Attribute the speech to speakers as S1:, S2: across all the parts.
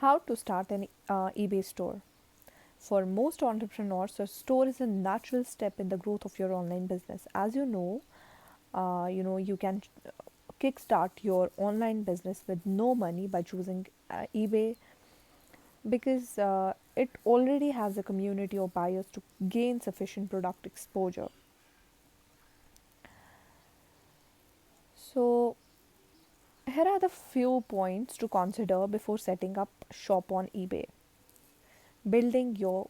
S1: How to start an eBay store. For most entrepreneurs, a store is a natural step in the growth of your online business. As you can kickstart your online business with no money by choosing eBay because it already has a community of buyers to gain sufficient product exposure. So, here are the few points to consider before setting up shop on eBay. Building your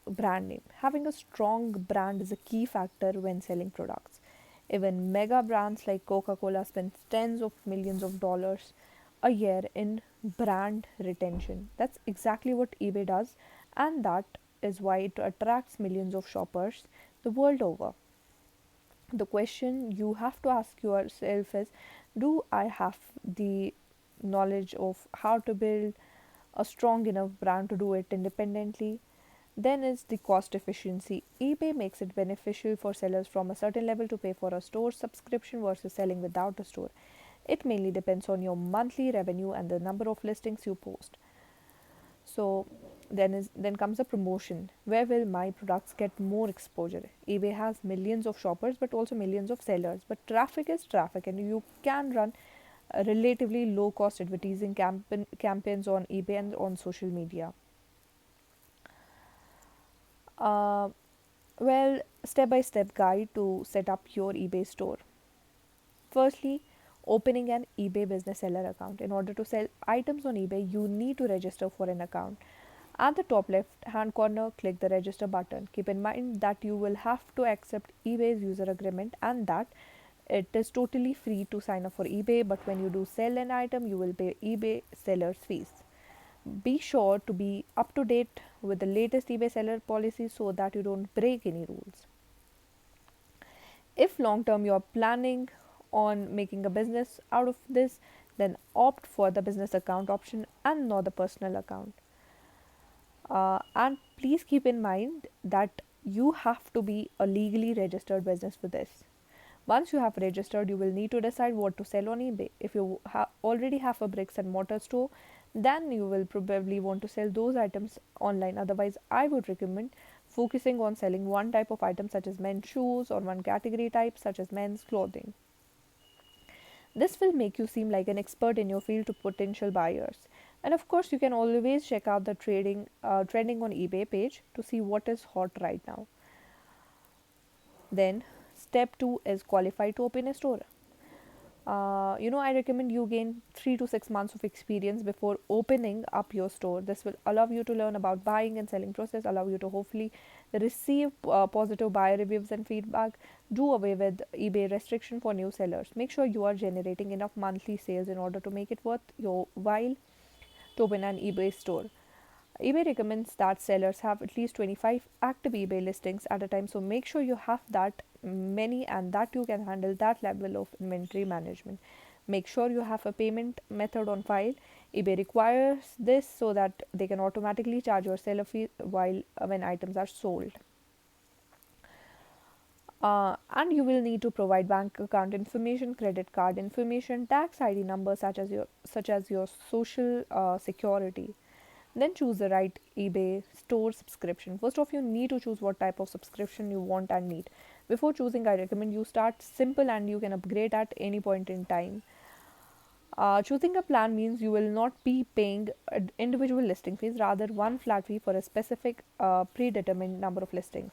S1: brand name. Having a strong brand is a key factor when selling products. Even mega brands like Coca Cola spend tens of millions of dollars a year in brand retention. That's exactly what eBay does, and that is why it attracts millions of shoppers the world over. The question you have to ask yourself is, do I have the knowledge of how to build a strong enough brand to do it independently? Then is the cost efficiency. eBay makes it beneficial for sellers from a certain level to pay for a store subscription versus selling without a store. It mainly depends on your monthly revenue and the number of listings you post. So then comes the promotion. Where will my products get more exposure? eBay has millions of shoppers but also millions of sellers. But traffic is traffic, and you can run relatively low cost advertising campaigns on eBay and on social media. Uh, Well, step by step guide to set up your eBay store. Firstly, opening an eBay business seller account. In order to sell items on eBay, you need to register for an account. At the top left hand corner, click the register button. Keep in mind that you will have to accept eBay's user agreement and that it is totally free to sign up for eBay, but when you do sell an item, you will pay eBay seller's fees. Be sure to be up to date with the latest eBay seller policy so that you don't break any rules. If long term you're planning on making a business out of this, then opt for the business account option and not the personal account. And please keep in mind that you have to be a legally registered business for this. Once you have registered, you will need to decide what to sell on eBay. If you already have a bricks and mortar store, then you will probably want to sell those items online. Otherwise, I would recommend focusing on selling one type of item such as men's shoes or one category type such as men's clothing. This will make you seem like an expert in your field to potential buyers. And of course, you can always check out the trending on eBay page to see what is hot right now. Then, step 2 is qualify to open a store. I recommend you gain 3 to 6 months of experience before opening up your store. This will allow you to learn about buying and selling process, allow you to hopefully receive positive buyer reviews and feedback. Do away with eBay restriction for new sellers. Make sure you are generating enough monthly sales in order to make it worth your while to open an eBay store. eBay recommends that sellers have at least 25 active eBay listings at a time, so make sure you have that many and that you can handle that level of inventory management. Make sure you have a payment method on file. eBay requires this so that they can automatically charge your seller fee while when items are sold. And you will need to provide bank account information, credit card information, tax ID number such as your social security. Then choose the right eBay store subscription. First off, you need to choose what type of subscription you want and need. Before choosing, I recommend you start simple and you can upgrade at any point in time. Choosing a plan means you will not be paying individual listing fees, rather one flat fee for a specific predetermined number of listings.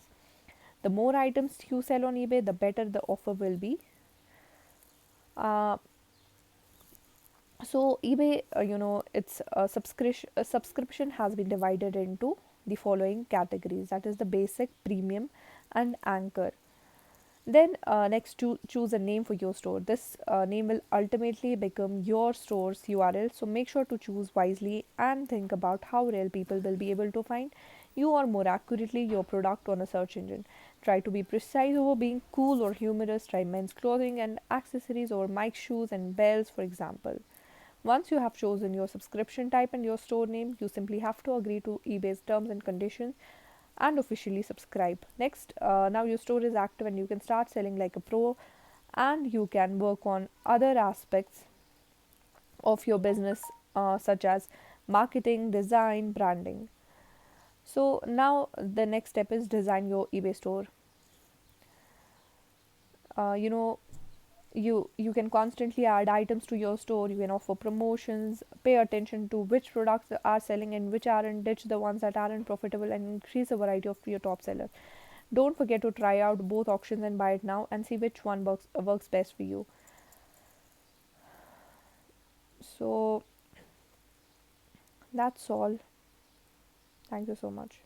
S1: The more items you sell on eBay, the better the offer will be. Uh, so eBay, its subscription has been divided into the following categories, that is the basic, premium and anchor. Then next, choose a name for your store. This name will ultimately become your store's URL, so make sure to choose wisely and think about how real people will be able to find you, or more accurately your product on a search engine. Try to be precise over being cool or humorous. Try men's clothing and accessories over Mike's shoes and bells, for example. Once you have chosen your subscription type and your store name, you simply have to agree to eBay's terms and conditions and officially subscribe. Next, now your store is active and you can start selling like a pro, and you can work on other aspects of your business, such as marketing, design, branding. So now the next step is design your eBay store. You know, you can constantly add items to your store. You can offer promotions, pay attention to which products are selling and which aren't, ditch the ones that aren't profitable, and increase the variety of your top sellers. Don't forget to try out both auctions and buy it now and see which one works best for you. So that's all. Thank you so much.